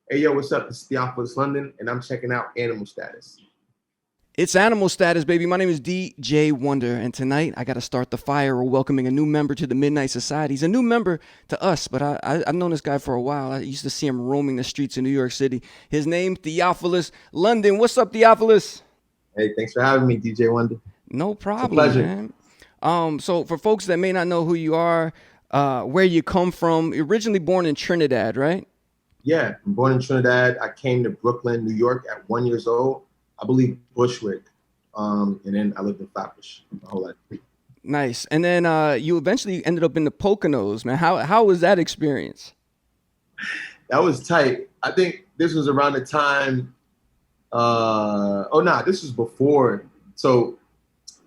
Hey, yo, what's up? This is Theophilus London, and I'm checking out Animal Status. It's Animal Status, baby. My name is DJ Wonder, and tonight I got to start the fire. We're welcoming a new member to the Midnight Society. He's a new member to us, but I've known this guy for a while. I used to see him roaming the streets in New York City. His name, Theophilus London. What's up, Theophilus? Hey, thanks for having me, DJ Wonder. No It's a problem, pleasure. man. So for folks that may not know who you are, where you come from, you're originally born in Trinidad, right? Yeah, I'm born in Trinidad. I came to Brooklyn, New York at 1 years old. I believe Bushwick. And then I lived in Flatbush my whole life. Nice. And then you eventually ended up in the Poconos, man. How was that experience? That was tight. I think this was around the time. Oh, nah, this was before. So,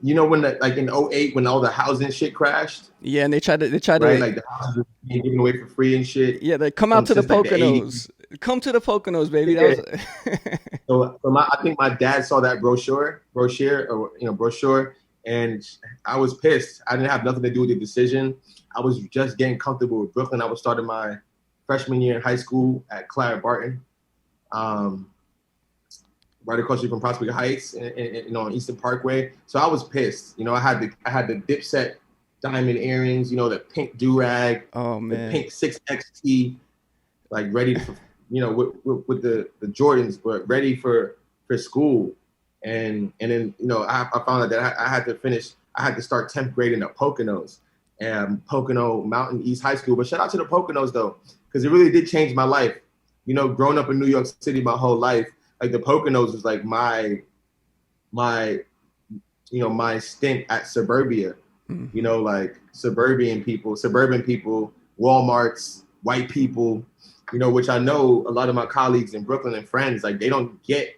when like in '08 when all the housing shit crashed, Yeah, and they tried right? to Like the houses were being given away for free and shit Yeah, they come out from to the since like the '80s. Poconos. Come to the Poconos, baby. That Yeah. was I think my dad saw that brochure, and I was pissed. I didn't have nothing to do with the decision. I was just getting comfortable with Brooklyn. I was starting my freshman year in high school at Clara Barton, um, right across the street from Prospect Heights, on Eastern Parkway. So I was pissed. I had the Dipset diamond earrings, the pink do rag, oh the man. pink 6XT, like ready for with the Jordans, but ready for school. And then I found out that I had to finish. I had to start 10th grade in the Poconos and Pocono Mountain East High School. But shout out to the Poconos though, because it really did change my life. Growing up in New York City my whole life, like the Poconos was like my my stint at suburbia. Hmm. Like suburban people, Walmarts, white people, which I know a lot of my colleagues in Brooklyn and friends, like they don't get,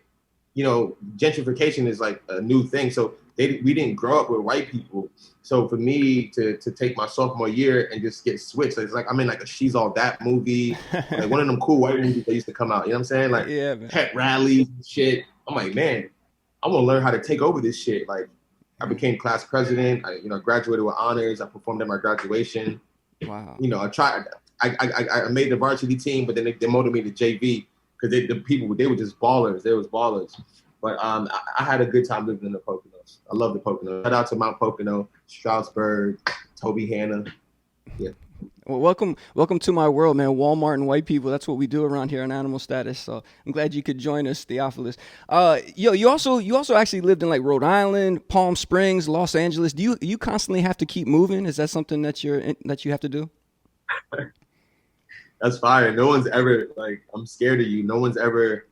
gentrification is like a new thing. So we didn't grow up with white people. So for me to take my sophomore year and just get switched, it's like I'm in like a She's All That movie, like one of them cool white movies that used to come out. You know what I'm saying? Like Yeah, man. pet rallies and shit. I'm like, man, I want to learn how to take over this shit. Like I became class president. I graduated with honors. I performed at my graduation. Wow. I tried. I made the varsity team, but then they demoted me to JV because the people they were just ballers. They was ballers. But I had a good time living in the Poconos. I love the Poconos. Shout out to Mount Pocono, Stroudsburg, Toby Hanna. Yeah. Well, welcome to my world, man. Walmart and white people. That's what we do around here on Animal Status. So I'm glad you could join us, Theophilus. You also actually lived in like Rhode Island, Palm Springs, Los Angeles. Do you constantly have to keep moving? Is that something that you have to do? That's fire. No one's ever like I'm scared of you. No one's ever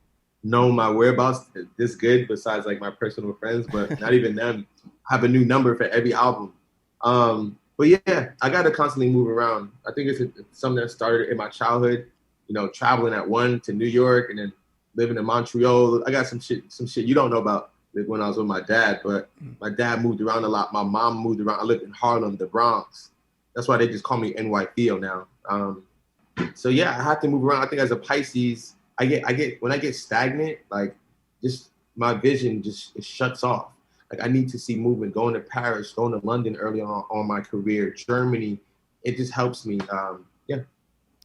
known my whereabouts this good besides like my personal friends, but not even them. I have a new number for every album. But yeah, I got to constantly move around. I think it's something that started in my childhood. Traveling at one to New York and then living in Montreal. I got some shit you don't know about when I was with my dad, but my dad moved around a lot. My mom moved around. I lived in Harlem, the Bronx. That's why they just call me NY Theo now. So yeah, I have to move around. I think as a Pisces, I get when I get stagnant, like just my vision just it shuts off. Like I need to see movement. Going to Paris, going to London early on my career, Germany, it just helps me. Yeah.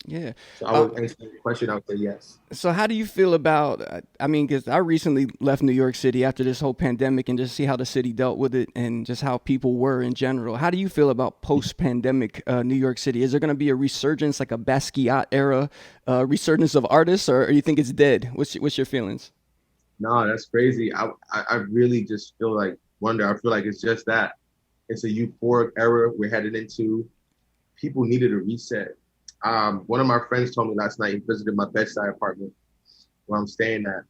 Yeah. So I Uh, would answer your question. I would say yes. So how do you feel about? I mean, because I recently left New York City after this whole pandemic, and just see how the city dealt with it, and just how people were in general. How do you feel about post-pandemic New York City? Is there going to be a resurgence, like a Basquiat era resurgence of artists, or you think it's dead? What's your feelings? No, that's crazy. I really just feel like wonder. I feel like it's just that. It's a euphoric era we're headed into. People needed a reset. One of my friends told me last night he visited my bedside apartment where I'm staying at,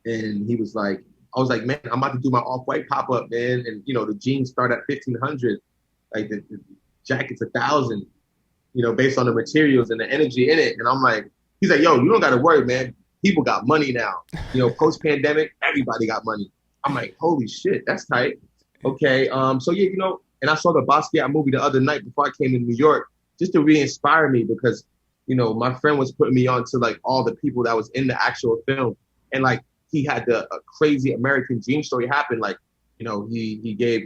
and he was like, I was like, man, I'm about to do my off-white pop-up, man, and the jeans start at 1,500, like the jacket's 1,000, based on the materials and the energy in it, and I'm like, he's like, yo, you don't got to worry, man. People got money now. Post-pandemic, everybody got money. I'm like, holy shit, that's tight. Okay, so yeah, and I saw the Basquiat movie the other night before I came to New York, just to re-inspire me because, my friend was putting me on to like all the people that was in the actual film, and like he had a crazy American dream story happen. Like, he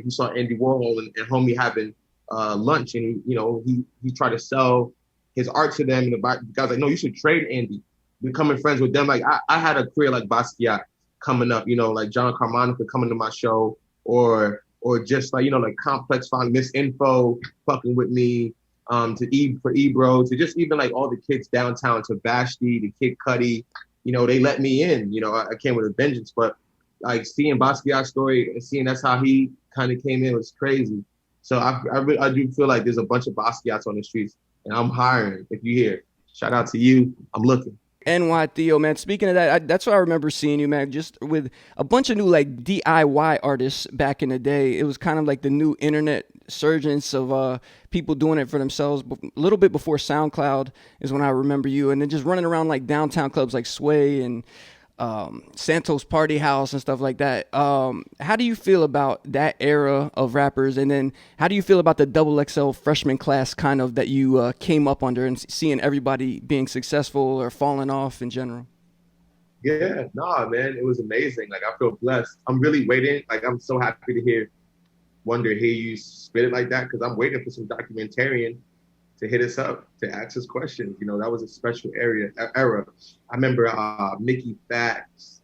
saw Andy Warhol and homie having lunch, and he tried to sell his art to them, and the guy's like, no, you should trade Andy. becoming friends with them. Like I had a career like Basquiat coming up, like John Carmonica coming to my show, or just like, like Complex Font, Miss Info fucking with me, for Ebro, to just even like all the kids downtown, to Vashti, to Kid Cudi, they let me in. I came with a vengeance, but like seeing Basquiat's story and seeing that's how he kind of came in was crazy. So I do feel like there's a bunch of Basquiats on the streets, and I'm hiring. If you hear, shout out to you. I'm looking. NY Theo, man. Speaking of that, that's what I remember seeing you, man. Just with a bunch of new like DIY artists back in the day. It was kind of like the new internet surgence of people doing it for themselves. A little bit before SoundCloud is when I remember you, and then just running around like downtown clubs like Sway and Santos Party House and stuff like that. How do you feel about that era of rappers? And then how do you feel about the XXL freshman class kind of that you came up under, and seeing everybody being successful or falling off in general? Yeah, nah, man, it was amazing. Like, I feel blessed. I'm really waiting. Like, I'm so happy to hear you spit it like that, because I'm waiting for some documentarian to hit us up, to ask us questions. That was a special era. I remember Mickey Facts,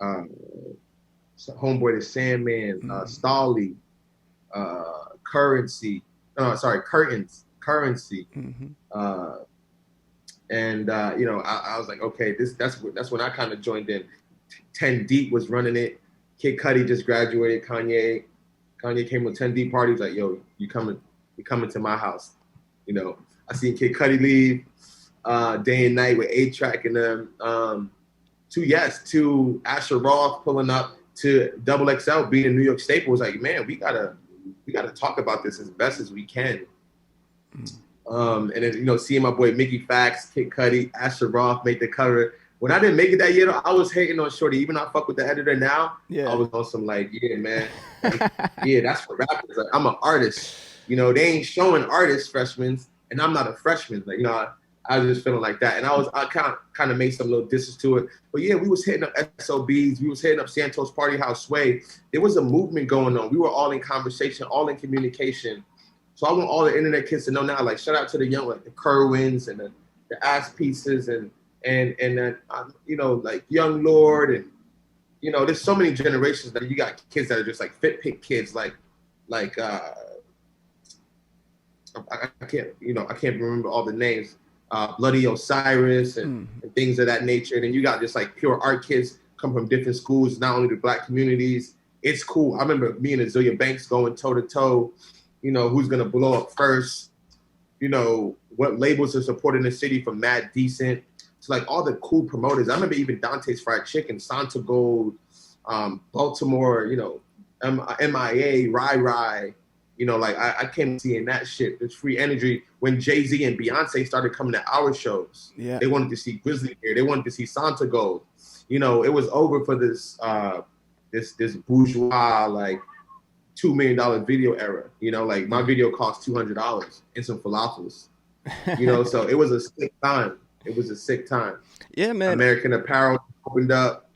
Homeboy the Sandman, Stolly, Currency. No, sorry, Currency. And I was like, okay, that's when I kind of joined in. 10 Deep was running it. Kid Cudi just graduated. Kanye came with 10 Deep party. He was like, yo, you coming to my house. I seen Kid Cudi leave day and night with A-Track and them. To Asher Roth pulling up, to XXL being a New York staple. Was like, man, we gotta talk about this as best as we can. And then seeing my boy Mickey Facts, Kid Cudi, Asher Roth make the cover. When I didn't make it that year, I was hating on Shorty. Even though I fuck with the editor now, I was on some like, yeah, man, yeah, that's what rappers. Like, I'm an artist. They ain't showing artists freshmen, and I'm not a freshman. Like, I was just feeling like that, and I kind of made some little disses to it. But yeah, we was hitting up SOBs, we was hitting up Santos Party House Sway. There was a movement going on. We were all in conversation, all in communication. So I want all the internet kids to know now. Like, shout out to the young, like the Kerwins and the Ass Pieces and like Young Lord, and there's so many generations that you got kids that are just like fit pick kids, like I can't remember all the names, Bloody Osiris and things of that nature. And then you got just like pure art kids come from different schools, not only the Black communities. It's cool. I remember me and Azealia Banks going toe to toe. Who's gonna blow up first? What labels are supporting the city, from Mad Decent to like all the cool promoters. I remember even Dante's Fried Chicken, Santa Gold, Baltimore, MIA, Rai. Like I came seeing that shit. It's free energy. When Jay-Z and Beyonce started coming to our shows, they wanted to see Grizzly Bear. They wanted to see Santa Gold. It was over for this this bourgeois like $2 million video era. Like my video cost $200 and some falafels. So it was a sick time. It was a sick time. Yeah, man. American Apparel opened up.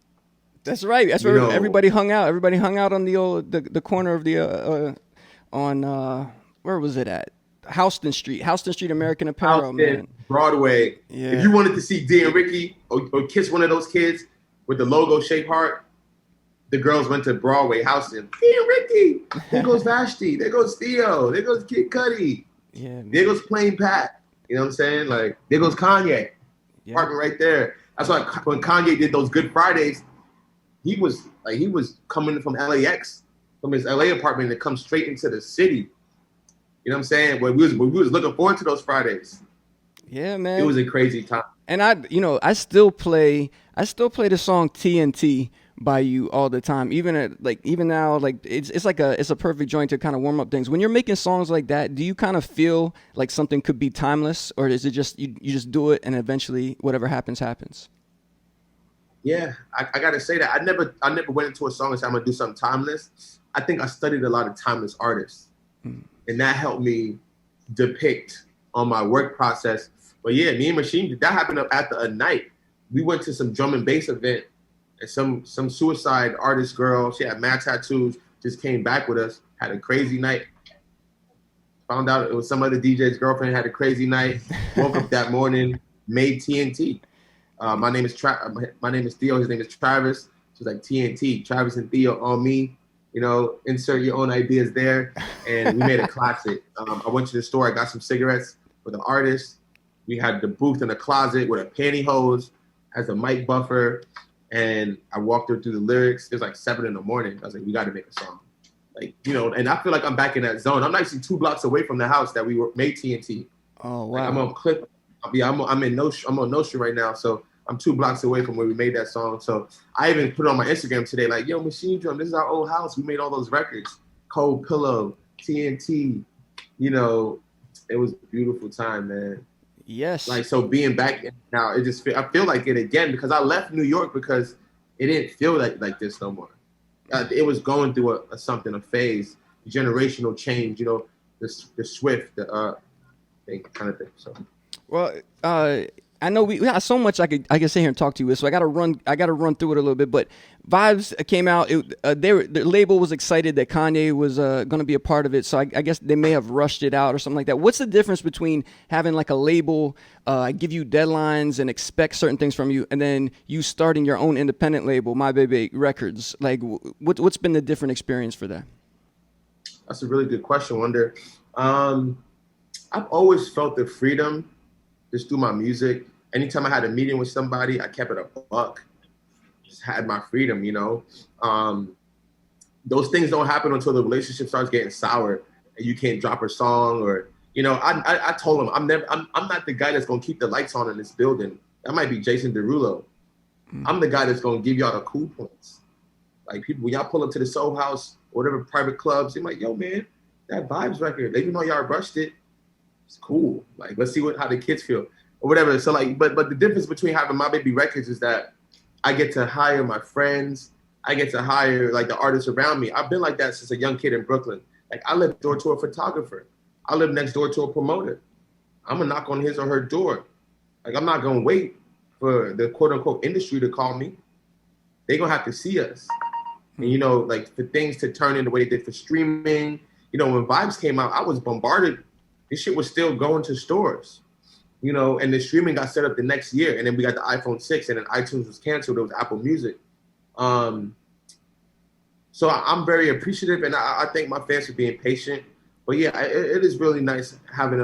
That's right. That's where everybody hung out. Everybody hung out on the corner of the where was it at? Houston Street, American Apparel, man. Broadway. Yeah. If you wanted to see D and Ricky or kiss one of those kids with the logo shaped heart, the girls went to Broadway, Houston. D and Ricky. There goes Vashti. There goes Theo. There goes Kid Cudi. Yeah. Man. There goes Plain Pat. You know what I'm saying? Like, there goes Kanye. Yeah. Apartment right there. That's why when Kanye did those Good Fridays, he was coming from LAX, from his LA apartment, to come straight into the city. You know what I'm saying? When we was looking forward to those Fridays. Yeah, man. It was a crazy time. And I still play the song TNT by you all the time. Even now, like it's a perfect joint to kind of warm up things. When you're making songs like that, do you kind of feel like something could be timeless, or is it just you just do it and eventually whatever happens? Yeah, I gotta say that I never went into a song and said I'm gonna do something timeless. I think I studied a lot of timeless artists, and that helped me depict on my work process. But yeah, me and Machine, that happened up after a night. We went to some drum and bass event, and some suicide artist girl, she had mad tattoos, just came back with us, had a crazy night. Found out it was some other DJ's girlfriend, had a crazy night. Woke up that morning, made TNT. My name is Theo. His name is Travis. So it's like TNT, Travis and Theo on me. You know, insert your own ideas there. And we made a classic. I went to the store. I got some cigarettes with an artist. We had the booth in the closet with a pantyhose as a mic buffer. And I walked her through the lyrics. It was like 7 a.m. I was like, we got to make a song. Like, you know, and I feel like I'm back in that zone. I'm actually 2 blocks away from the house that we made TNT. Oh, wow. Like, I'm on Cliff. I'm on Notion right now. So I'm 2 blocks away from where we made that song. So I even put it on my Instagram today, like, yo, Machine Drum, this is our old house. We made all those records. Cold Pillow, TNT. You know, it was a beautiful time, man. Yes. Like, so being back now, I feel like it again because I left New York because it didn't feel like this no more. It was going through a phase, generational change, you know, the swift, thing, kind of thing. So, well, I know we have so much I could sit here and talk to you with, so I gotta run through it a little bit. But Vibes came out. The label was excited that Kanye was gonna be a part of it, so I guess they may have rushed it out or something like that. What's the difference between having like a label give you deadlines and expect certain things from you, and then you starting your own independent label, My Baby Records? Like, what's been the different experience for that? That's a really good question, Wonder. I've always felt the freedom just through my music. Anytime I had a meeting with somebody, I kept it a buck. Just had my freedom, you know. Those things don't happen until the relationship starts getting sour and you can't drop a song or, you know. I told him I'm not the guy that's gonna keep the lights on in this building. That might be Jason Derulo. I'm the guy that's gonna give y'all the cool points. Like, people, when y'all pull up to the Soul House or whatever private clubs, they're like, yo, man, that Vibes record, even though y'all rushed it, it's cool. Like, let's see how the kids feel or whatever. So like, but the difference between having My Baby Records is that I get to hire my friends. I get to hire like the artists around me. I've been like that since a young kid in Brooklyn. Like, I live door to a photographer. I live next door to a promoter. I'm gonna knock on his or her door. Like, I'm not gonna wait for the quote unquote industry to call me. They're gonna have to see us. And, you know, like, for things to turn in the way they did for streaming. You know, when Vibes came out, I was bombarded. This shit was still going to stores, you know, and the streaming got set up the next year. And then we got the iPhone 6 and then iTunes was canceled. It was Apple Music. So I'm very appreciative, and I thank my fans for being patient. But yeah, it is really nice having,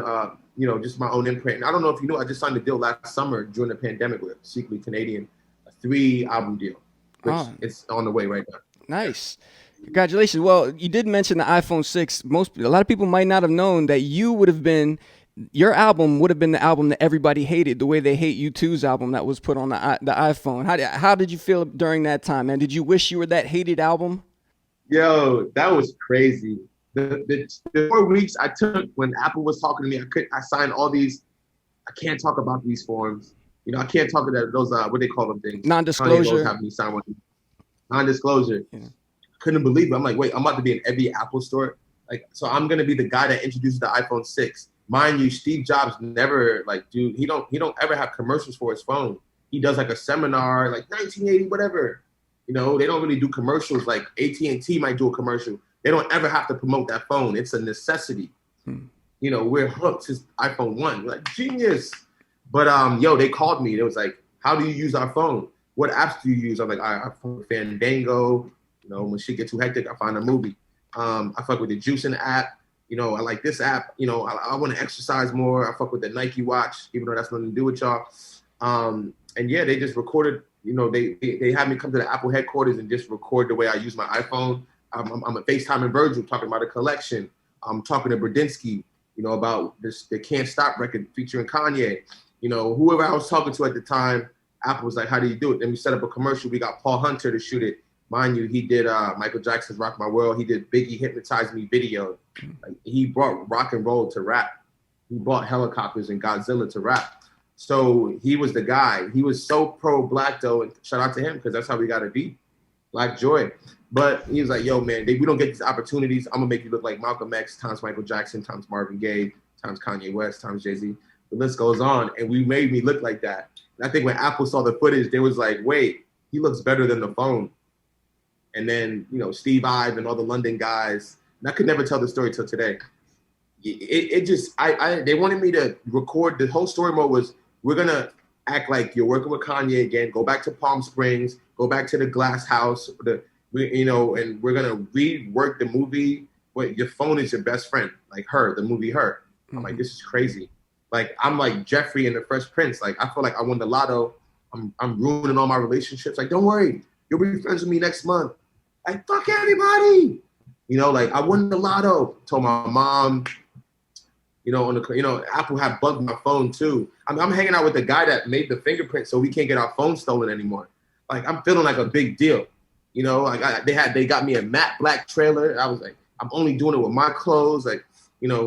you know, just my own imprint. And I don't know if you know, I just signed a deal last summer during the pandemic with Secretly Canadian, a 3-album deal, which it's on the way right now. Nice. Congratulations. Well, you did mention the iPhone 6. A lot of people might not have known that your album would have been the album that everybody hated, the way they hate U2's album that was put on the iPhone. How did you feel during that time, man? Did you wish you were that hated album? Yo, that was crazy. The 4 weeks I took when Apple was talking to me, I signed all these, I can't talk about these forms. You know, I can't talk about those, what they call them things. Non-disclosure. Have me sign one. Non-disclosure. Yeah. Couldn't believe it. I'm like, wait, I'm about to be in every Apple store. Like, so I'm gonna be the guy that introduces the iPhone 6. Mind you, Steve Jobs never, like, dude, he don't ever have commercials for his phone. He does like a seminar, like 1980, whatever. You know, they don't really do commercials. Like AT&T might do a commercial. They don't ever have to promote that phone. It's a necessity. You know, we're hooked. It's iPhone 1. We're like, genius. But yo, they called me. It was like, how do you use our phone? What apps do you use? I'm like, I fuck Fandango. You know, when shit get too hectic, I find a movie. I fuck with the Juicing app. You know, I like this app. You know, I want to exercise more. I fuck with the Nike watch, even though that's nothing to do with y'all. And yeah, they just recorded. You know, they had me come to the Apple headquarters and just record the way I use my iPhone. I'm a FaceTime Virgil talking about a collection. I'm talking to Bradinsky, you know, about the Can't Stop record featuring Kanye. You know, whoever I was talking to at the time, Apple was like, how do you do it? Then we set up a commercial. We got Paul Hunter to shoot it. Mind you, he did Michael Jackson's Rock My World. He did Biggie Hypnotize Me video. Like, he brought rock and roll to rap. He brought helicopters and Godzilla to rap. So he was the guy. He was so pro-Black, though, and shout out to him, because that's how we got to be. Black joy. But he was like, yo, man, we don't get these opportunities. I'm going to make you look like Malcolm X times Michael Jackson times Marvin Gaye times Kanye West times Jay-Z. The list goes on. And we made me look like that. And I think when Apple saw the footage, they was like, wait, he looks better than the phone. And then, you know, Steve Ive and all the London guys. And I could never tell the story till today. They wanted me to record. The whole story mode was, we're going to act like you're working with Kanye again. Go back to Palm Springs. Go back to the glass house. And we're gonna rework the movie. But your phone is your best friend, like Her, the movie Her. I'm like, this is crazy. Like I'm like Jeffrey in the Fresh Prince. Like I feel like I won the lotto. I'm ruining all my relationships. Like, don't worry, you'll be friends with me next month. Like, fuck everybody. Like I won the lotto. Told my mom. Apple had bugged my phone too. I'm hanging out with the guy that made the fingerprint, so we can't get our phone stolen anymore. Like I'm feeling like a big deal. They got me a matte black trailer. I was like, I'm only doing it with my clothes. Like,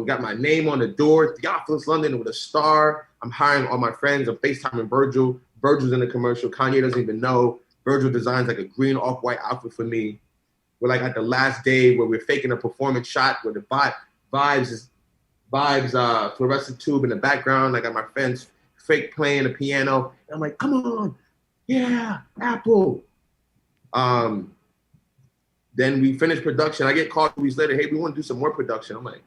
got my name on the door. Theophilus London with a star. I'm hiring all my friends. I'm FaceTiming Virgil. Virgil's in the commercial. Kanye doesn't even know. Virgil designs like a green off-white outfit for me. We're like at the last day where we're faking a performance shot where the vibes, fluorescent tube in the background. I got my friends fake playing the piano. And I'm like, come on. Yeah, Apple. Then we finish production. I get called 2 weeks later. Hey, we want to do some more production. I'm like,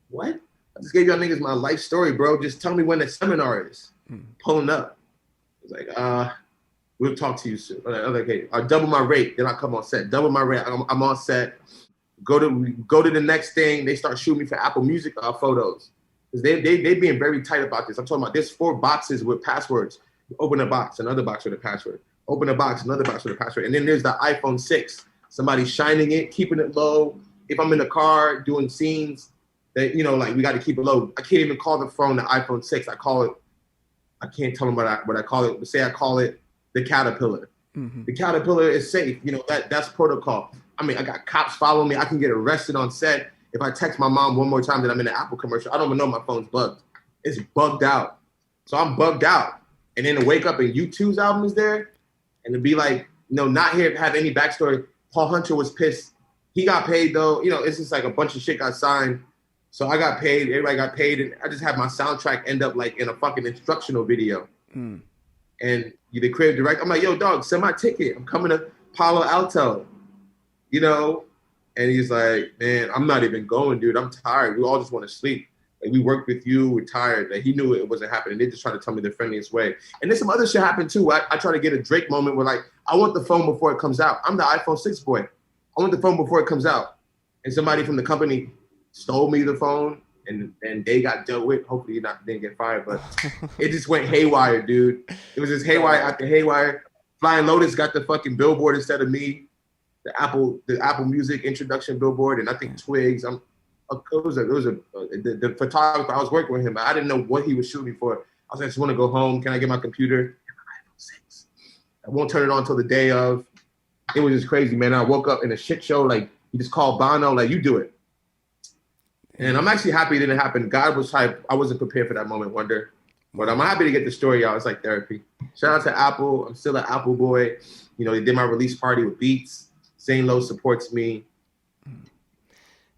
what? I just gave y'all niggas my life story, bro. Just tell me when the seminar is. Pulling up. It's like, we'll talk to you soon. I'm like, okay, I'll double my rate. Then I come on set. Double my rate. I'm on set. Go to the next thing. They start shooting me for Apple Music photos. Because they being very tight about this. I'm talking about there's 4 boxes with passwords. Open a box, another box with a password. Open a box, another box with a password. And then there's the iPhone 6. Somebody shining it, keeping it low. If I'm in the car doing scenes, that like we got to keep it low. I can't even call the phone the iPhone 6. I can't tell them what I call it. Say I call it the Caterpillar. Mm-hmm. The Caterpillar is safe. That's protocol. I mean, I got cops following me. I can get arrested on set if I text my mom one more time that I'm in an Apple commercial. I don't even know my phone's bugged. It's bugged out. So I'm bugged out. And then to wake up and U2's album is there, and to be like, not have any backstory. Paul Hunter was pissed. He got paid though. It's just like a bunch of shit got signed. So I got paid. Everybody got paid, and I just had my soundtrack end up like in a fucking instructional video. And the creative director, I'm like, yo, dog, send my ticket. I'm coming to Palo Alto. And he's like, man, I'm not even going, dude. I'm tired. We all just want to sleep. Like, we worked with you. We're tired. Like, he knew it wasn't happening. They just tried to tell me the friendliest way. And then some other shit happened too. I try to get a Drake moment where like, I want the phone before it comes out. I'm the iPhone 6 boy. I want the phone before it comes out. And somebody from the company stole me the phone, and they got dealt with. Hopefully didn't get fired, but it just went haywire, dude. It was just haywire after haywire. Flying Lotus got the fucking billboard instead of me. The Apple Music introduction billboard, and I think Twigs. The photographer I was working with him. I didn't know what he was shooting for. I was like, I just want to go home. Can I get my computer? My iPhone 6. I won't turn it on until the day of. It was just crazy, man. I woke up in a shit show. Like, he just called Bono, like, you do it. And I'm actually happy it didn't happen. God was hype. I wasn't prepared for that moment, Wonder. But I'm happy to get the story out. It's like therapy. Shout out to Apple. I'm still an Apple boy. They did my release party with Beats. Zane Lowe supports me.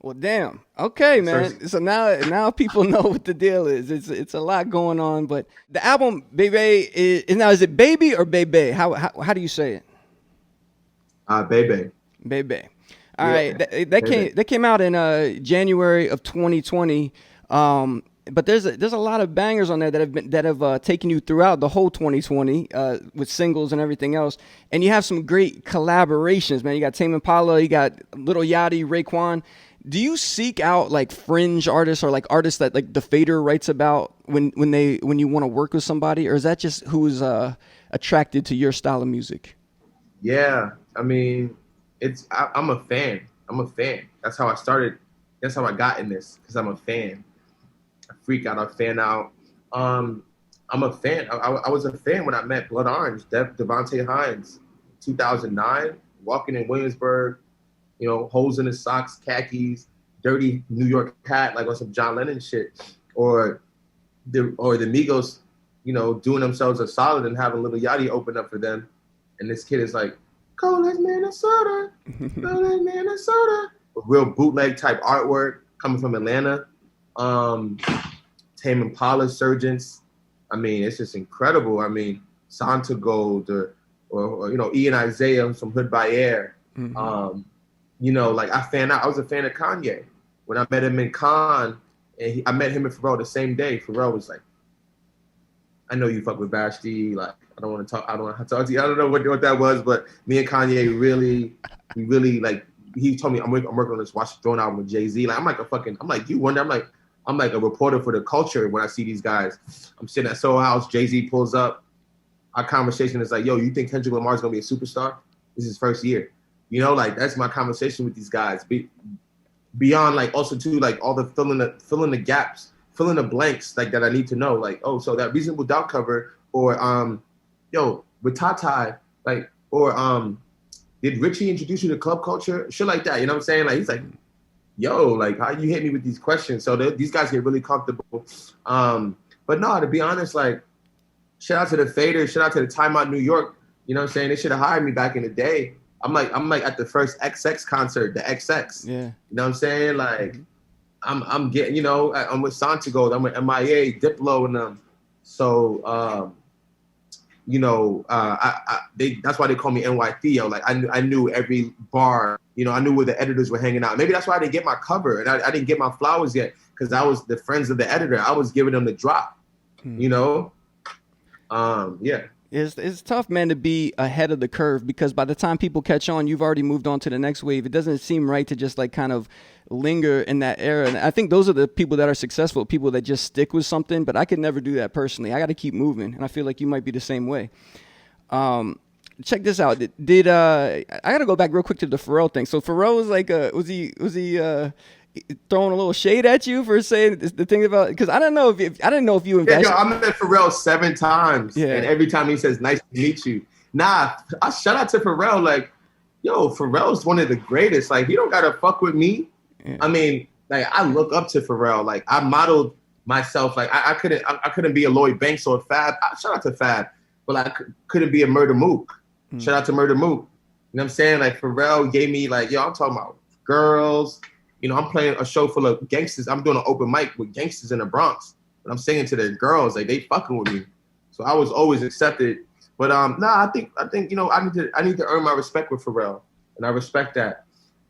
Well, damn. Okay, man. So now people know what the deal is. It's a lot going on. But the album, Bebe, is it Baby or Bebe? How do you say it? Bebe. Bebe. All right. That came out in January of 2020. But there's a lot of bangers on there that have taken you throughout the whole 2020 with singles and everything else. And you have some great collaborations, man. You got Tame Impala, you got Lil Yachty, Raekwon. Do you seek out like fringe artists or like artists that like the Fader writes about when you want to work with somebody, or is that just who's attracted to your style of music? Yeah, I mean, I'm a fan. That's how I started. That's how I got in this, because I'm a fan. I freak out. I fan out. I'm a fan. I was a fan when I met Blood Orange, Devontae Hines, 2009, walking in Williamsburg, holes in his socks, khakis, dirty New York hat, like on some John Lennon shit, or the Migos, doing themselves a solid and having Lil Yachty open up for them, and this kid is like, cold as Minnesota, cold as Minnesota, real bootleg type artwork coming from Atlanta. Tame Impala, Resurgence. I mean, it's just incredible. I mean, Santa Gold or Ian Isaiah from Hood by Air. Mm-hmm. Like I was a fan of Kanye when I met him in Cannes, and I met him and Pharrell the same day. Pharrell was like, I know you fuck with Vashti. Like, I don't want to talk. I don't want to talk to you. I don't know what that was, but me and Kanye we really like. He told me I'm working on this Watch the Throne album with Jay-Z. Like, I'm like, you wonder. I'm like a reporter for the culture when I see these guys. I'm sitting at Soho House. Jay-Z pulls up. Our conversation is like, yo, you think Kendrick Lamar's gonna be a superstar? This is his first year. You know, like that's my conversation with these guys. Beyond like also too like all the filling the gaps, filling the blanks like that I need to know. Like, oh, so that Reasonable Doubt cover, or yo, with Tata, like, or did Richie introduce you to club culture? Shit like that. You know what I'm saying? Like he's like, yo, like how you hit me with these questions? So these guys get really comfortable. But no, to be honest, like shout out to the Faders, shout out to the Time Out New York. You know what I'm saying? They should have hired me back in the day. I'm like at the first XX concert, the XX. Yeah. You know what I'm saying? Like I'm getting, you know, I'm with Santiago, I'm with MIA, Diplo and them. So you know, that's why they call me NY Theo. Like I knew every bar, you know, I knew where the editors were hanging out. Maybe that's why I didn't get my cover and I didn't get my flowers yet, because I was the friends of the editor. I was giving them the drop, you know? Yeah. It's tough, man, to be ahead of the curve, because by the time people catch on, you've already moved on to the next wave. It doesn't seem right to just like kind of linger in that era. And I think those are the people that are successful, people that just stick with something. But I could never do that personally. I got to keep moving, and I feel like you might be the same way. Check this out. Did I got to go back real quick to the Pharrell thing. So Pharrell was like, was he throwing a little shade at you for saying the thing about, because I didn't know if you invested. Yeah, I met Pharrell 7 times, yeah. And every time he says "nice to meet you." Nah, I shout out to Pharrell. Like, yo, Pharrell's one of the greatest. Like, he don't gotta fuck with me. Yeah. I mean, like, I look up to Pharrell. Like, I modeled myself. Like, I couldn't be a Lloyd Banks or a Fab. Shout out to Fab, but I couldn't be a Murder Mook. Shout out to Murder Mook. You know what I'm saying? Like, Pharrell gave me like, yo, I'm talking about girls. You know, I'm playing a show full of gangsters. I'm doing an open mic with gangsters in the Bronx, and I'm singing to the girls. Like, they fucking with me. So I was always accepted. But I think you know, I need to earn my respect with Pharrell, and I respect that.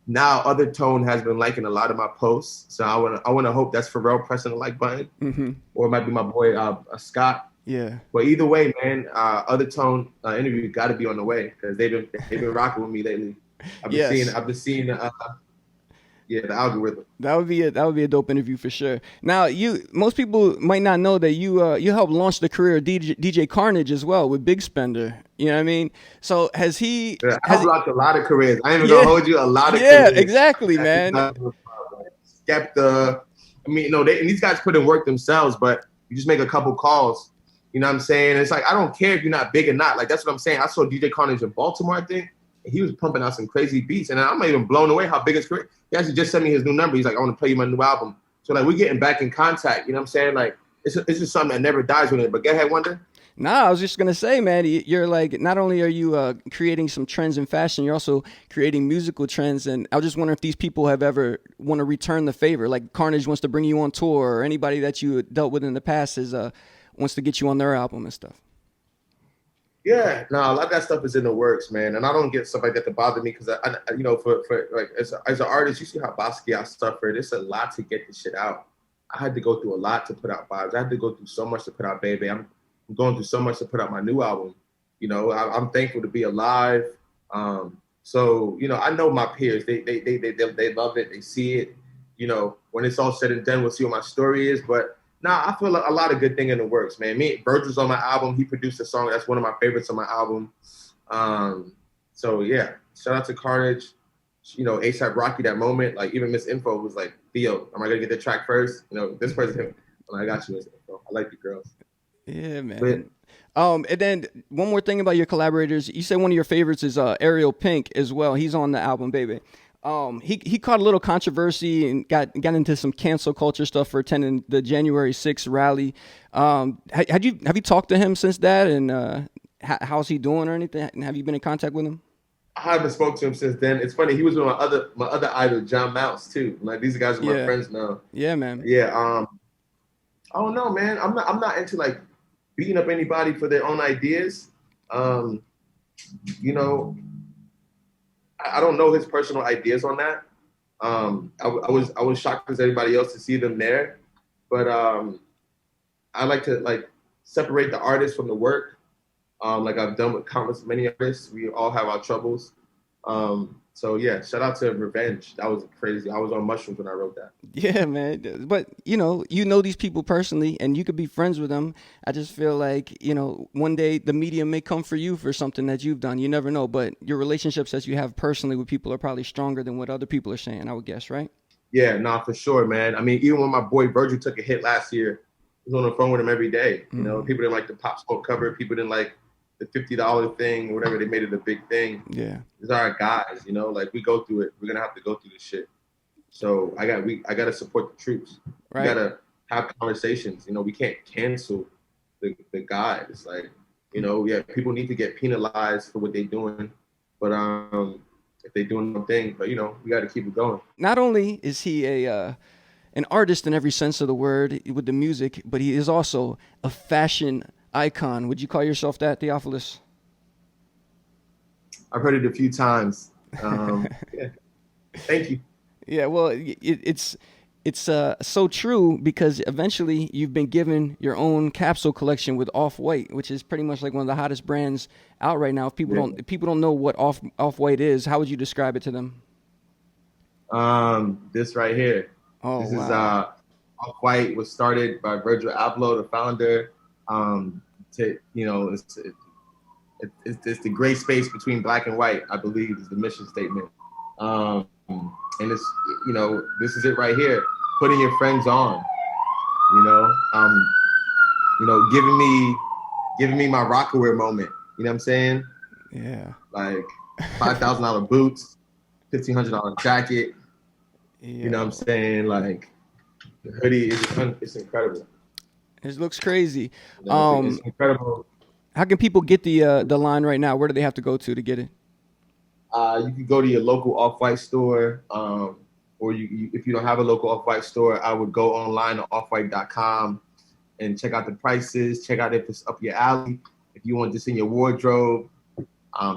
Now, Other Tone has been liking a lot of my posts, so I wanna hope that's Pharrell pressing the like button, or it might be my boy Scott. Yeah. But either way, man, Other Tone interview got to be on the way, because they've been rocking with me lately. I've been seeing. Yeah, the algorithm. That would be a dope interview for sure. Now, most people might not know that you helped launch the career of DJ Carnage as well with Big Spender. You know what I mean? So has he? Yeah, I've blocked a lot of careers. I ain't even gonna hold you. A lot of careers. Yeah, exactly, man. Skepta. I mean, and these guys put in work themselves, but you just make a couple calls. You know what I'm saying? It's like, I don't care if you're not big or not. Like, that's what I'm saying. I saw DJ Carnage in Baltimore, I think. He was pumping out some crazy beats, and I'm not even blown away how big his career. He actually just sent me his new number. He's like, I want to play you my new album. So like, we're getting back in contact. You know what I'm saying? Like, it's just something that never dies with it. But go ahead, Wonder. Nah, I was just gonna say, man, you're like, not only are you creating some trends in fashion, you're also creating musical trends. And I was just wondering if these people have ever want to return the favor. Like Carnage wants to bring you on tour, or anybody that you dealt with in the past wants to get you on their album and stuff. Yeah, no, a lot of that stuff is in the works, man, and I don't get stuff like that to bother me, because I you know, for like as an artist, you see how Basquiat suffered. It's a lot to get this shit out. I had to go through a lot to put out vibes. I had to go through so much to put out Baby. I'm going through so much to put out my new album. You know, I'm thankful to be alive. So you know, I know my peers. They love it. They see it. You know, when it's all said and done, we'll see what my story is, but. Nah, I feel like a lot of good thing in the works, man. Virgil's on my album. He produced a song that's one of my favorites on my album. So yeah, shout out to Carnage. You know, ASAP Rocky, that moment. Like, even Miss Info was like, Theo, am I gonna get the track first? You know, this person. I'm like, I got you, Miss Info. I like the girls. Yeah, man. And then one more thing about your collaborators. You said one of your favorites is Ariel Pink as well. He's on the album, Baby. He caught a little controversy and got into some cancel culture stuff for attending the January 6th rally. Have you talked to him since that, and how's he doing or anything? Have you been in contact with him? I haven't spoken to him since then. It's funny, he was with my other idol, John Mouse, too. Like, these guys are my friends now. Yeah, man. Yeah. I don't know, man. I'm not into like beating up anybody for their own ideas. You know. I don't know his personal ideas on that. I was shocked as everybody else to see them there, but I like to separate the artist from the work. Like I've done with countless many artists. We all have our troubles. So yeah, shout out to Revenge. That was crazy. I was on mushrooms when I wrote that. Yeah, man. But you know these people personally, and you could be friends with them. I just feel like one day the media may come for you for something that you've done. You never know. But your relationships that you have personally with people are probably stronger than what other people are saying. I would guess, right? Yeah, nah, for sure, man. I mean, even when my boy Virgil took a hit last year, I was on the phone with him every day. Mm. People didn't like the Pop Smoke cover. People didn't like the $50 thing or whatever. They made it a big thing. Yeah. These are our guys, like we go through it. We're gonna have to go through this shit. So I gotta support the troops. We Right. gotta have conversations. We can't cancel the guys. Like, yeah, people need to get penalized for what they're doing. But if they're doing their thing, but we gotta keep it going. Not only is he an artist in every sense of the word with the music, but he is also a fashion icon. Would you call yourself that, Theophilus? I've heard it a few times. Yeah. Thank you. Yeah, well, it's so true because eventually you've been given your own capsule collection with Off White, which is pretty much like one of the hottest brands out right now. If people don't know what Off White is, how would you describe it to them? This right here. Oh, This is wow. Off White was started by Virgil Abloh, the founder. To it's the gray space between black and white, I believe, is the mission statement. And it's this is it right here. Putting your friends on. You know, um, giving me my Rockaware moment. You know what I'm saying? Yeah. Like $5,000 boots, $1,500 jacket. You know what I'm Yo, saying? Like the hoodie is it's incredible. it looks crazy. It's incredible. How can people get the line right now? Where do they have to go to get it? You can go to your local Off-White store, or if you don't have a local Off-White store, I would go online to offwhite.com and check out the prices, check out if it's up your alley. If you want this in your wardrobe,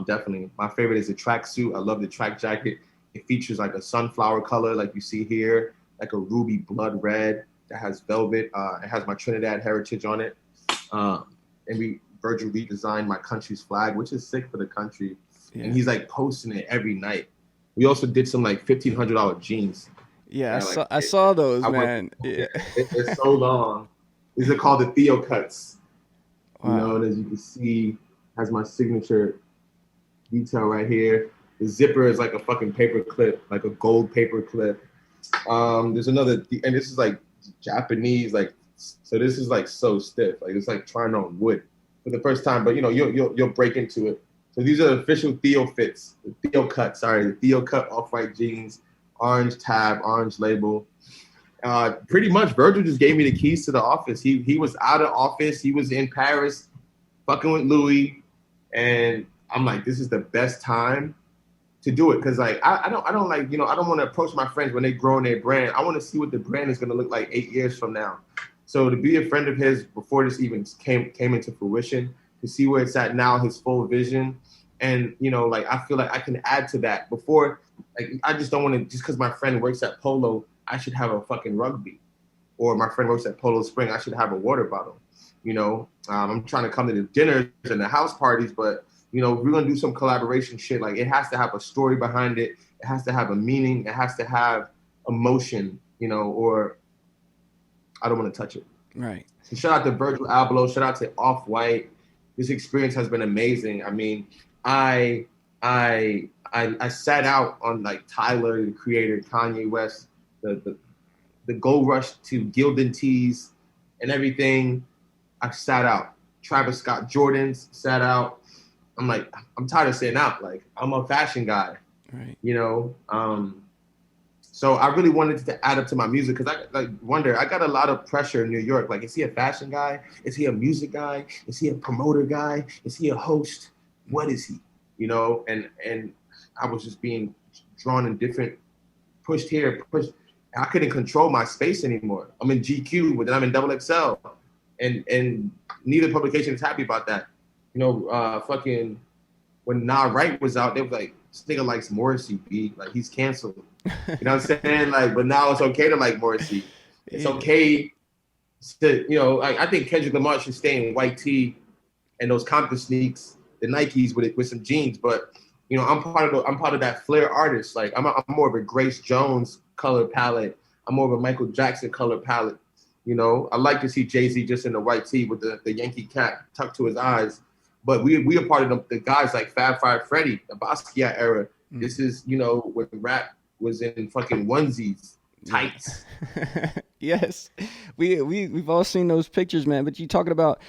definitely. My favorite is the tracksuit. I love the track jacket. It features like a sunflower color like you see here, like a ruby blood red that has velvet. It has my Trinidad heritage on it. And Virgil redesigned my country's flag, which is sick for the country. Yeah. And he's like posting it every night. We also did some like $1,500 jeans. Yeah, I And saw like I saw those, I worked man. Yeah. it's so long. These are called the Theo cuts. Wow. And as you can see, has my signature detail right here. The zipper is like a fucking paper clip, like a gold paper clip. There's another, and this is like Japanese, like so. This is like so stiff, like it's like trying on wood for the first time. But you'll break into it. So these are the official Theo fits, the Theo cut. Sorry, the Theo cut Off-White jeans, orange tab, orange label. Pretty much, Virgil just gave me the keys to the office. He was out of office. He was in Paris, fucking with Louis, and I'm like, this is the best time to do it because like I don't like I don't want to approach my friends when they grow in their brand. I want to see what the brand is going to look like 8 years from now. So to be a friend of his before this even came into fruition, to see where it's at now, his full vision, and like I feel like I can add to that. Before, like I just don't want to just because my friend works at Polo, I should have a fucking rugby, or my friend works at Polo Spring, I should have a water bottle. I'm trying to come to the dinners and the house parties, but if we're gonna do some collaboration shit, like it has to have a story behind it. It has to have a meaning. It has to have emotion, or I don't want to touch it. Right. So shout out to Virgil Abloh. Shout out to Off White. This experience has been amazing. I mean, I sat out on like Tyler, the creator, Kanye West, the gold rush to Gildan tees and everything. I sat out. Travis Scott Jordans sat out. I'm like, I'm tired of staying out. Like, I'm a fashion guy, Right. So I really wanted to add up to my music because I wonder, I got a lot of pressure in New York. Like, is he a fashion guy? Is he a music guy? Is he a promoter guy? Is he a host? What is he? And I was just being drawn in different, pushed here, pushed. I couldn't control my space anymore. I'm in GQ, but then I'm in Double XL, and neither publication is happy about that. Fucking when Nah Right was out, they was like, this nigga likes Morrissey, B. Like, he's canceled. You know what I'm saying? Like, but now it's okay to like Morrissey. It's Yeah. okay I think Kendrick Lamar should stay in white tee and those Compton sneaks, the Nikes with some jeans. But I'm part of that flair artist. Like I'm more of a Grace Jones color palette. I'm more of a Michael Jackson color palette. I like to see Jay-Z just in the white tee with the Yankee cap tucked to his eyes. But we are part of the guys like Fab Five Freddy, the Basquiat era. This is when rap was in fucking onesies, tights. Yes, we've all seen those pictures, man. But you talking about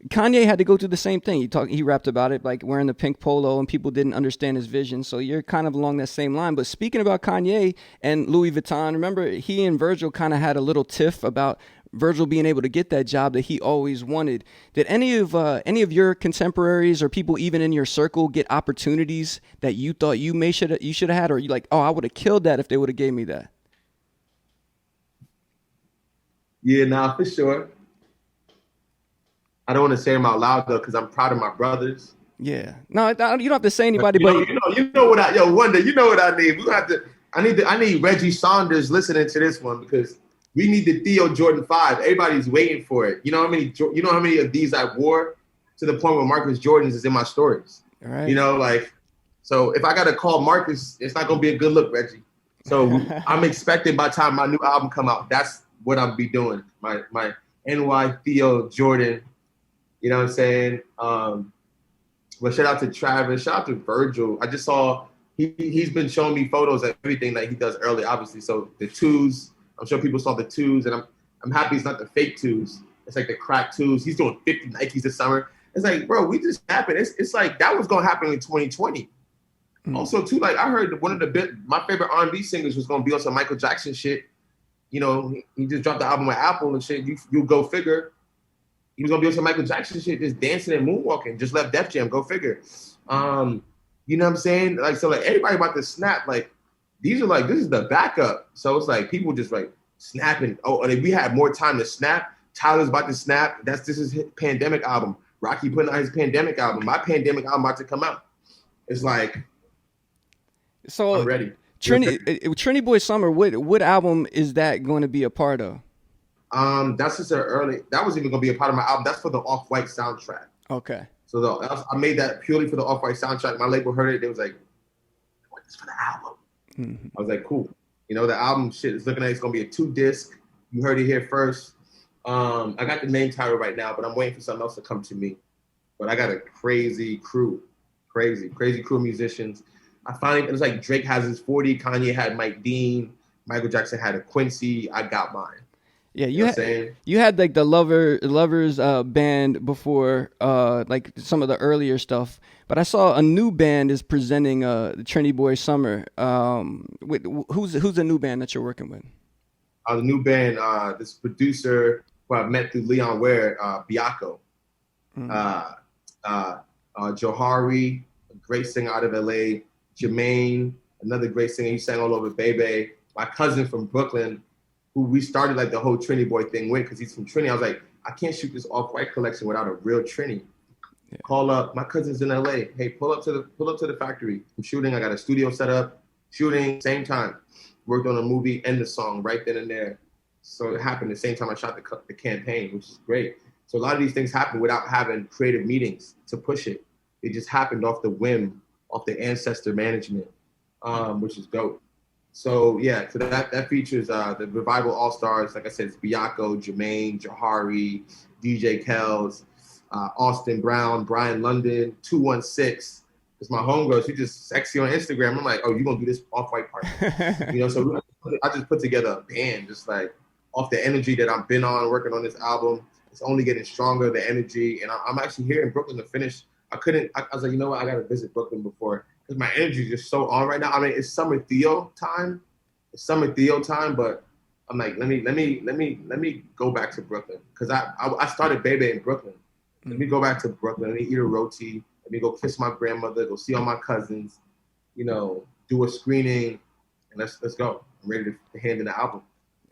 Kanye had to go through the same thing. He rapped about it, like wearing the pink polo, and people didn't understand his vision. So you're kind of along that same line. But speaking about Kanye and Louis Vuitton, remember he and Virgil kind of had a little tiff about Virgil being able to get that job that he always wanted. Did any of your contemporaries or people even in your circle get opportunities that you thought you should have had, or you like, oh, I would have killed that if they would have gave me that? Yeah, nah, for sure. I don't want to say them out loud though, because I'm proud of my brothers. Yeah, no, you don't have to say anybody, but you know what Wonder, you know what I need. We have to. I need Reggie Saunders listening to this one because we need the Theo Jordan 5. Everybody's waiting for it. You know how many of these I wore to the point where Marcus Jordan's is in my stories. All right. So if I got to call Marcus, it's not gonna be a good look, Reggie. So I'm expecting by the time my new album come out, that's what I'll be doing. My NY Theo Jordan. You know what I'm saying? Well, shout out to Travis, shout out to Virgil. I just saw he's been showing me photos of everything that he does early, obviously. So the twos, I'm sure people saw the twos, and I'm happy it's not the fake twos. It's like the crack twos. He's doing 50 Nikes this summer. It's like, bro, we just happened. It's like that was gonna happen in 2020. Also, too, like I heard one of my favorite R&B singers was gonna be on some Michael Jackson shit. He just dropped the album with Apple and shit. You go figure. He was gonna be on some Michael Jackson shit, just dancing and moonwalking. Just left Def Jam. Go figure. You know what I'm saying? Like so, like everybody about to snap. Like this is the backup. So it's like people just like snapping. Oh, and if we had more time to snap, Tyler's about to snap. This is his pandemic album. Rocky putting out his pandemic album. My pandemic album about to come out. It's like, so I'm ready. Trinity Boy Summer. What album is that going to be a part of? That's just that was even gonna be a part of my album. That's for the Off-White soundtrack. Okay. So I made that purely for the Off-White soundtrack. My label heard it. They was like, I want this for the album. Mm-hmm. I was like, cool. The album shit is looking like it's gonna be a 2-disc. You heard it here first. I got the name title right now, but I'm waiting for something else to come to me. But I got a crazy crew of musicians. It was like Drake has his 40, Kanye had Mike Dean, Michael Jackson had a Quincy. I got mine. Yeah, you had like the Lovers band before, like some of the earlier stuff. But I saw a new band is presenting the Trinity Boy Summer. Who's the new band that you're working with? The new band, this producer who I met through Leon Ware, Biako, Johari, a great singer out of LA, Jermaine, another great singer. He sang all over Bebe. My cousin from Brooklyn, who we started like the whole Trinity Boy thing with, because he's from Trinity. I was like, I can't shoot this Off-White collection without a real Trinity. Yeah. Call up, my cousin's in LA. Hey, pull up to the factory. I'm shooting. I got a studio set up. Shooting, same time. Worked on a movie and the song right then and there. So it happened the same time I shot the campaign, which is great. So a lot of these things happen without having creative meetings to push it. It just happened off the whim, off the ancestor management, which is dope. So yeah, so that features the Revival All-Stars. Like I said, it's Biako, Jermaine, Johari, DJ Kells, Austin Brown, Brian London, 216. It's my homegirl. She's just sexy on Instagram. I'm like, oh, you gonna do this Off-White party? So I just put together a band, just like off the energy that I've been on working on this album. It's only getting stronger, the energy, and I'm actually here in Brooklyn to finish. I was like, you know what? I gotta visit Brooklyn before. Because my energy is just so on right now. I mean, it's summer Theo time. But I'm like, let me go back to Brooklyn. Because I started Bebe in Brooklyn. Let me go back to Brooklyn. Let me eat a roti. Let me go kiss my grandmother. Go see all my cousins. Do a screening, and let's go. I'm ready to hand in the album.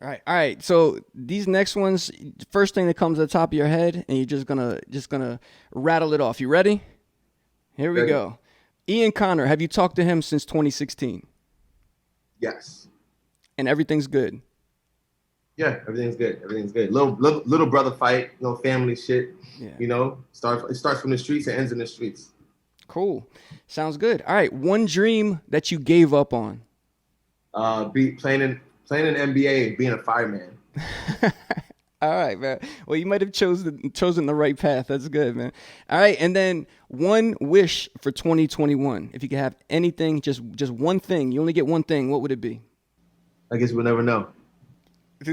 All right. So these next ones, first thing that comes to the top of your head, and you're just gonna rattle it off. You ready? Here we go. Ian Connor, have you talked to him since 2016? Yes. And everything's good? Yeah, everything's good. Everything's good. Little brother fight, family shit. Yeah. It starts from the streets and ends in the streets. Cool. Sounds good. All right. One dream that you gave up on. Be playing in NBA and being a fireman. All right, man. Well, you might have chosen the right path. That's good, man. All right, and then one wish for 2021. If you could have anything, just one thing. You only get one thing. What would it be? I guess we'll never know.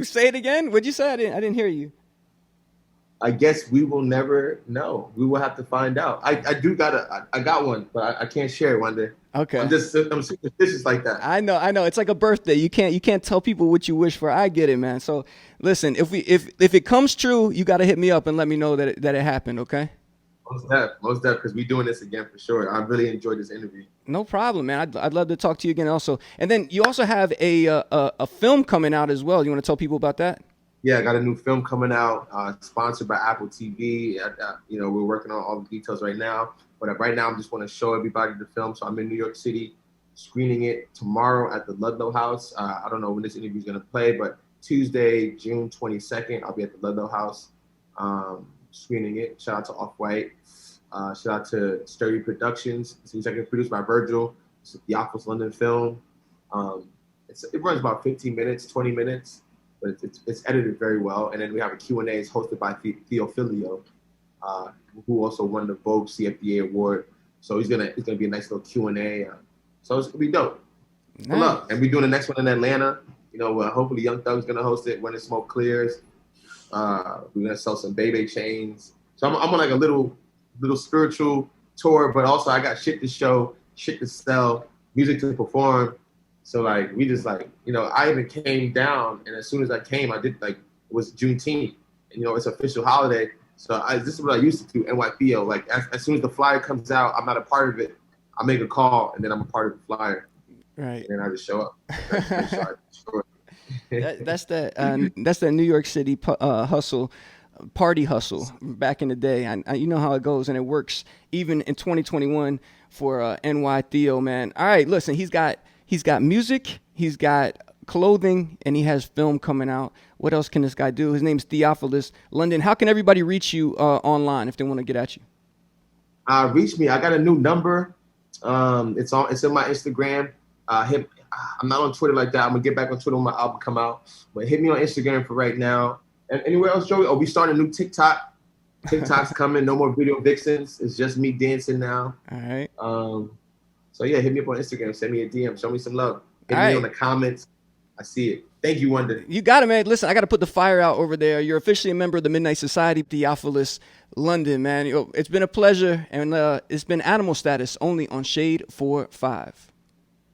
Say it again. What'd you say? I didn't hear you. I guess we will never know. We will have to find out. I got one, but I can't share it one day. Okay. I'm superstitious like that. I know. It's like a birthday. You can't tell people what you wish for. I get it, man. So listen, if it comes true, you got to hit me up and let me know that it happened. Okay. Most def, because we're doing this again for sure. I really enjoyed this interview. No problem, man. I'd love to talk to you again also. And then you also have a film coming out as well. You want to tell people about that? Yeah, I got a new film coming out, sponsored by Apple TV. We're working on all the details right now. But right now, I just want to show everybody the film. So I'm in New York City, screening it tomorrow at the Ludlow House. I don't know when this interview is going to play, but Tuesday, June 22nd, I'll be at the Ludlow House screening it. Shout out to Off-White. Shout out to Sturdy Productions. It's executive produced by Virgil. It's a Theophilus London film. It runs about 15 minutes, 20 minutes. But it's edited very well. And then we have a Q&A. It's hosted by Theophilus, who also won the Vogue CFDA award. So it's gonna be a nice little Q&A. So it's gonna be dope. Nice. Good luck. And we're doing the next one in Atlanta. Hopefully Young Thug's gonna host it when the smoke clears. We're gonna sell some Bebe chains. So I'm on like a little spiritual tour, but also I got shit to show, shit to sell, music to perform. So like we just I even came down, and as soon as I came, I did it was Juneteenth, and it's an official holiday. So this is what I used to do, NYPO. Like as soon as the flyer comes out, I'm not a part of it. I make a call, and then I'm a part of the flyer. Right. And then I just show up. That's that New York City hustle. Party hustle back in the day. You know how it goes, and it works even in 2021 for NY Theo, man. All right, listen, he's got music, he's got clothing, and he has film coming out. What else can this guy do? His name's Theophilus London. How can everybody reach you online if they want to get at you? Reach me. I got a new number. It's in my Instagram. I'm not on Twitter like that. I'm gonna get back on Twitter when my album come out. But hit me on Instagram for right now. And anywhere else, Joey? Oh, we started a new TikTok. TikTok's coming. No more video vixens. It's just me dancing now. All right. So yeah, hit me up on Instagram. Send me a DM. Show me some love. Hit me on the comments. I see it. Thank you, Wonder. You got it, man. Listen, I got to put the fire out over there. You're officially a member of the Midnight Society, Theophilus London, man. It's been a pleasure, and it's been Animal Status only on Shade 45.